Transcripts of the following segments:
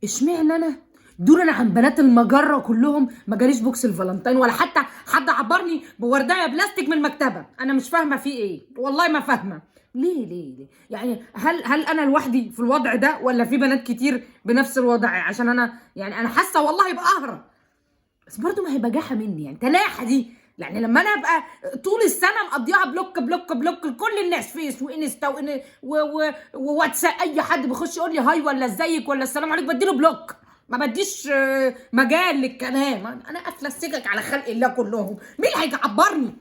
اشمعنى انا دولا عن بنات المجره كلهم ما جاليش بوكس الفالنتين، ولا حتى حد عبرني بورديه بلاستيك من المكتبه؟ انا مش فاهمه في ايه، والله ما فاهمه. ليه يعني هل انا لوحدي في الوضع ده، ولا في بنات كتير بنفس الوضع؟ عشان انا يعني انا حاسه والله بقهره، بس برضه ما هي بجاحه مني يعني، تناحه دي. يعني لما انا ابقى طول السنه مقضيها بلوك بلوك بلوك لكل الناس، فيس وانستا وواتساب، اي حد بيخش يقول لي هاي ولا ازيك ولا السلام عليكم بديله بلوك، ما بديش مجال للكلام. انا قافله السكك على خلق الله كلهم، مين هيعبرني؟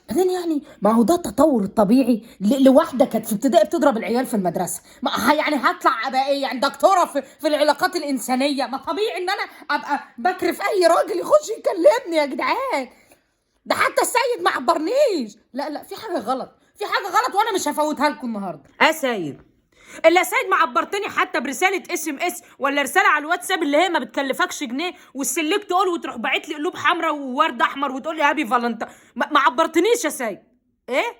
بعدين يعني ما هو ده التطور الطبيعي لواحده كانت في ابتدائي بتضرب العيال في المدرسه، يعني هطلع ابقى ايه يعني، دكتوره في العلاقات الانسانيه؟ ما طبيعي ان انا ابقى بكرف اي راجل يخش يكلمني يا جدعان. ده حتى السيد ما عبرنيش. لا في حاجه غلط، في حاجه غلط، وانا مش هفوتها لكم النهارده. سيد، الا يا سيد ما عبرتني حتى برساله اس ام اس ولا رساله على الواتساب اللي هي ما بتكلفكش جنيه، والسلك تقول وتروح باعت لي قلوب حمراء وورد احمر وتقول لي هابي فالنتين. ما عبرتنيش يا سيد. ايه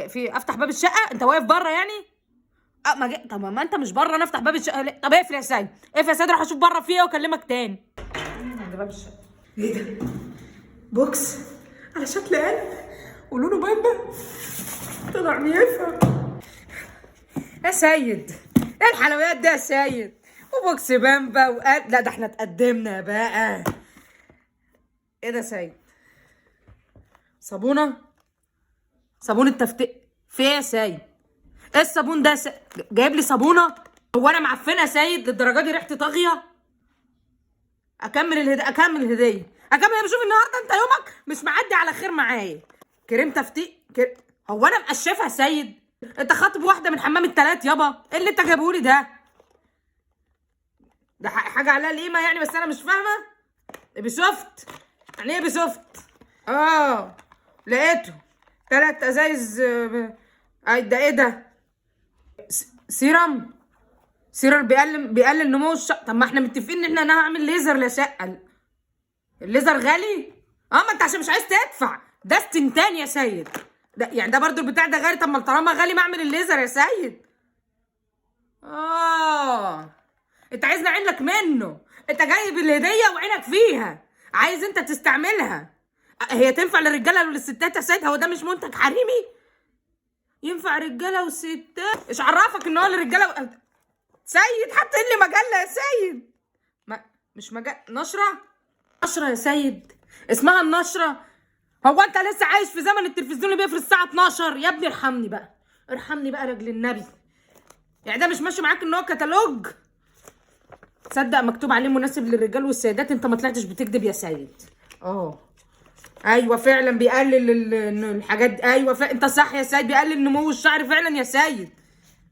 في افتح باب الشقه؟ انت واقف بره يعني؟ طب ما انت مش بره، انا افتح باب الشقه ليه؟ طب اقفل يا سيد، اقفل يا سيد، روح اشوف بره فيه ايه واكلمك تاني. عند باب الشقه. ايه ده؟ بوكس على شكل قلب ولونه بامبا، طلع بيفهم. يا سيد ايه الحلويات دي يا سيد؟ وبوكس بامبا وقلب؟ لا ده احنا اتقدمنا بقى. ايه ده يا سيد؟ صابونه تفتيق في ايه يا سيد؟ ايه الصابون ده جايب لي صابونه؟ هو انا معفنه يا سيد للدرجه دي؟ ريحتي طاغيه؟ اكمل الهديه بشوف النهارده انت يومك مش معدي على خير معايا. كريم تفتيق هو انا مقشفها يا سيد؟ انت خاطب واحده من حمام التلات يابا؟ ايه اللي انت جايبهولي ده؟ ده حاجه عليها القيمه يعني، بس انا مش فاهمه. بسوفت يعني ايه بسوفت؟ لقيته 3 ازايز. ده ايه ده؟ سيرم بيقلل نمو طب ما احنا متفقين ان انا هعمل ليزر لشقه. الليزر غالي؟ ما انت عشان مش عايز تدفع، ده استنتان يا سيد. ده يعني ده برضو البتاع ده غالي؟ طب ما طالما غالي ما اعمل الليزر يا سيد. انت عايزني اعين لك منه؟ انت جايب الهديه وعينك فيها، عايز انت تستعملها. هي تنفع للرجاله وللستات يا سيد؟ هو ده مش منتج حريمي؟ ينفع رجاله وستات؟ ايش عرفك ان هو للرجاله سيد حط لي مجله يا سيد. مش نشره يا سيد، اسمها النشره. هو انت لسه عايش في زمن التلفزيون اللي بيقفل الساعه 12 يا ابني؟ ارحمني بقى رجل النبي. يعني ده مش ماشي معاك ان هو كتالوج؟ تصدق مكتوب عليه مناسب للرجال والسيدات؟ انت ما طلعتش بتكذب يا سيد. ايوه فعلا بيقلل الحاجات دي. ايوه انت صح يا سيد، بيقلل نمو الشعر فعلا يا سيد.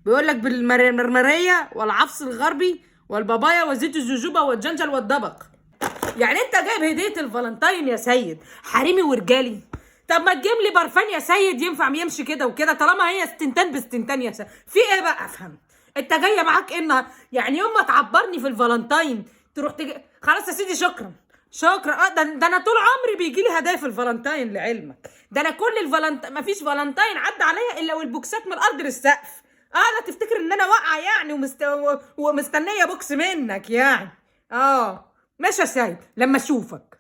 بيقول لك بالمرمريه والعفص الغربي والبابايا وزيت الجوجوبا والجنجل والدبق. يعني انت جايب هديه الفالنتين يا سيد حريمي ورجالي؟ طب ما تجيب لي برفان يا سيد ينفع يمشي كده وكده، طالما هي استنتان باستنتان يا سيد. في ايه بقى؟ افهم انت جايه معاك ان يعني يوم ما تعبرني في الفالنتين تروح خلاص يا سيدي شكرا. ده انا طول عمري بيجي لي هدايا في الفالنتين لعلمك. ده انا كل الفالنتين ما فيش فالنتين عدى عليا الا والبوكسات من الارض للسقف. لا تفتكر ان انا واقعه يعني ومستنيه بوكس منك يعني؟ ماشي يا سيد لما اشوفك.